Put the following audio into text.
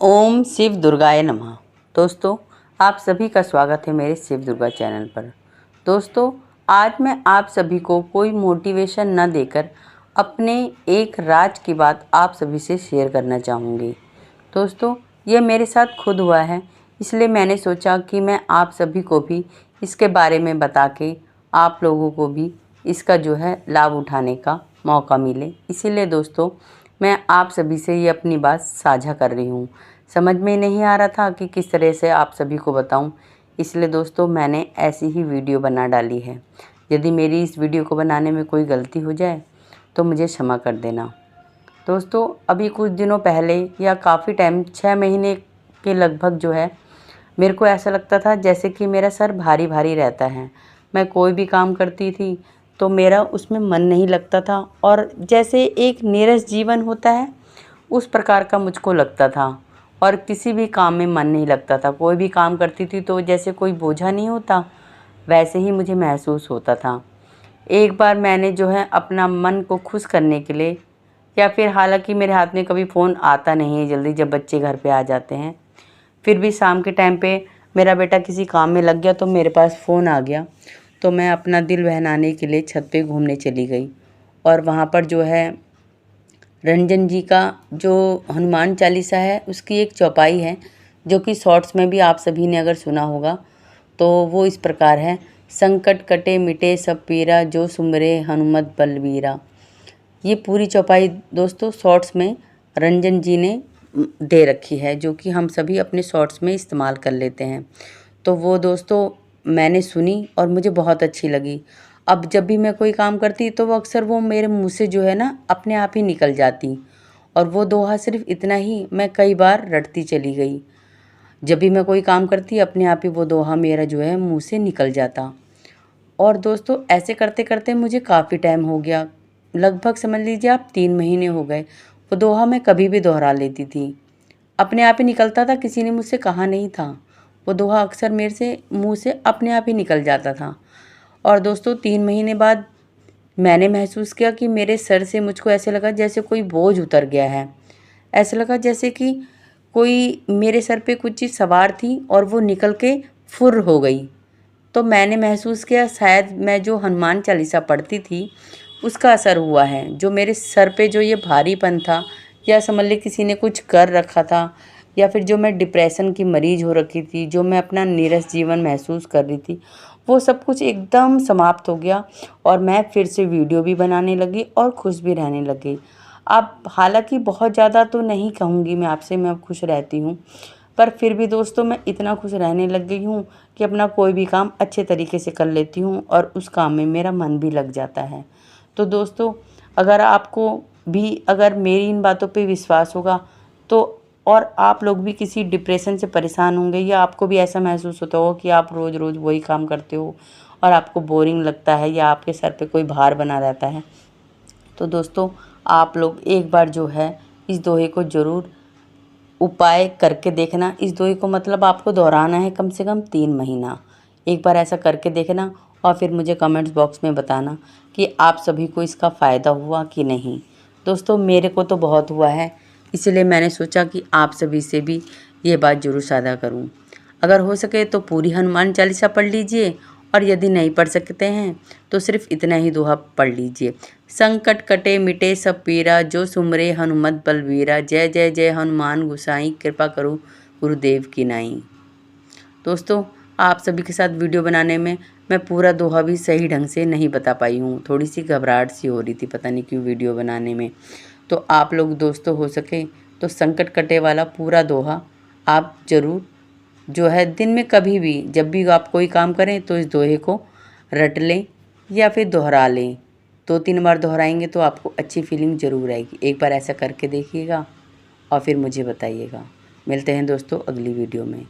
ओम शिव दुर्गाय नमः। दोस्तों, आप सभी का स्वागत है मेरे शिव दुर्गा चैनल पर। दोस्तों, आज मैं आप सभी को कोई मोटिवेशन न देकर अपने एक राज की बात आप सभी से शेयर करना चाहूँगी। दोस्तों, ये मेरे साथ खुद हुआ है, इसलिए मैंने सोचा कि मैं आप सभी को भी इसके बारे में बता के आप लोगों को भी इसका जो है लाभ उठाने का मौका मिले। इसीलिए दोस्तों, मैं आप सभी से ये अपनी बात साझा कर रही हूँ। समझ में नहीं आ रहा था कि किस तरह से आप सभी को बताऊँ, इसलिए दोस्तों मैंने ऐसी ही वीडियो बना डाली है। यदि मेरी इस वीडियो को बनाने में कोई गलती हो जाए तो मुझे क्षमा कर देना। दोस्तों, अभी कुछ दिनों पहले या काफ़ी टाइम 6 महीने के लगभग जो है, मेरे को ऐसा लगता था जैसे कि मेरा सर भारी भारी रहता है। मैं कोई भी काम करती थी तो मेरा उसमें मन नहीं लगता था और जैसे एक नीरस जीवन होता है उस प्रकार का मुझको लगता था और किसी भी काम में मन नहीं लगता था। कोई भी काम करती थी तो जैसे कोई बोझा नहीं होता, वैसे ही मुझे महसूस होता था। एक बार मैंने जो है अपना मन को खुश करने के लिए, या फिर हालांकि मेरे हाथ में कभी फ़ोन आता नहीं है जल्दी जब बच्चे घर पे आ जाते हैं, फिर भी शाम के टाइम पे मेरा बेटा किसी काम में लग गया तो मेरे पास फ़ोन आ गया, तो मैं अपना दिल बहलाने के लिए छत पे घूमने चली गई। और वहाँ पर जो है रंजन जी का जो हनुमान चालीसा है उसकी एक चौपाई है, जो कि शॉर्ट्स में भी आप सभी ने अगर सुना होगा तो वो इस प्रकार है। संकट कटे मिटे सब पीरा, जो सुमरे हनुमत बलवीरा। ये पूरी चौपाई दोस्तों शॉर्ट्स में रंजन जी ने दे रखी है, जो कि हम सभी अपने शॉर्ट्स में इस्तेमाल कर लेते हैं। तो वो दोस्तों मैंने सुनी और मुझे बहुत अच्छी लगी। अब जब भी मैं कोई काम करती तो वो अक्सर वो मेरे मुँह से जो है ना अपने आप ही निकल जाती, और वो दोहा सिर्फ इतना ही मैं कई बार रटती चली गई। जब भी मैं कोई काम करती अपने आप ही वो दोहा मेरा जो है मुँह से निकल जाता। और दोस्तों ऐसे करते करते मुझे काफ़ी टाइम हो गया, लगभग समझ लीजिए आप 3 महीने हो गए। वो दोहा मैं कभी भी दोहरा लेती थी, अपने आप ही निकलता था, किसी ने मुझसे कहा नहीं था। वो दोहा अक्सर मेरे से मुँह से अपने आप ही निकल जाता था। और दोस्तों 3 महीने बाद मैंने महसूस किया कि मेरे सर से मुझको ऐसे लगा जैसे कोई बोझ उतर गया है। ऐसा लगा जैसे कि कोई मेरे सर पे कुछ चीज़ सवार थी और वो निकल के फुर्र हो गई। तो मैंने महसूस किया शायद मैं जो हनुमान चालीसा पढ़ती थी उसका असर हुआ है। जो मेरे सर पे जो ये भारीपन था, या समझ लीजिए किसी ने कुछ कर रखा था, या फिर जो मैं डिप्रेशन की मरीज़ हो रखी थी, जो मैं अपना नीरस जीवन महसूस कर रही थी, वो सब कुछ एकदम समाप्त हो गया और मैं फिर से वीडियो भी बनाने लगी और खुश भी रहने लगी। अब हालांकि बहुत ज़्यादा तो नहीं कहूँगी मैं आपसे, मैं अब खुश रहती हूँ, पर फिर भी दोस्तों मैं इतना खुश रहने लग गई हूँ कि अपना कोई भी काम अच्छे तरीके से कर लेती हूँ और उस काम में मेरा मन भी लग जाता है। तो दोस्तों, अगर आपको भी अगर मेरी इन बातों पे विश्वास होगा तो, और आप लोग भी किसी डिप्रेशन से परेशान होंगे, या आपको भी ऐसा महसूस होता हो कि आप रोज़ रोज़ वही काम करते हो और आपको बोरिंग लगता है, या आपके सर पे कोई भार बना रहता है, तो दोस्तों आप लोग एक बार जो है इस दोहे को ज़रूर उपाय करके देखना। इस दोहे को मतलब आपको दोहराना है कम से कम 3 महीना। एक बार ऐसा करके देखना और फिर मुझे कमेंट्स बॉक्स में बताना कि आप सभी को इसका फ़ायदा हुआ कि नहीं। दोस्तों मेरे को तो बहुत हुआ है, इसलिए मैंने सोचा कि आप सभी से भी ये बात ज़रूर साझा करूं। अगर हो सके तो पूरी हनुमान चालीसा पढ़ लीजिए, और यदि नहीं पढ़ सकते हैं तो सिर्फ इतना ही दोहा पढ़ लीजिए। संकट कटे मिटे सब पीरा, जो सुमरे हनुमत बलवीरा। जय जय जय हनुमान गोसाई, कृपा करो गुरुदेव की नाई। दोस्तों आप सभी के साथ वीडियो बनाने में मैं पूरा दोहा भी सही ढंग से नहीं बता पाई हूँ, थोड़ी सी घबराहट सी हो रही थी, पता नहीं क्यों वीडियो बनाने में। तो आप लोग दोस्तों हो सके तो संकट कटे वाला पूरा दोहा आप ज़रूर जो है दिन में कभी भी जब भी आप कोई काम करें तो इस दोहे को रट लें या फिर दोहरा लें। 2-3 बार दोहराएंगे तो आपको अच्छी फीलिंग ज़रूर आएगी। एक बार ऐसा करके देखिएगा और फिर मुझे बताइएगा। मिलते हैं दोस्तों अगली वीडियो में।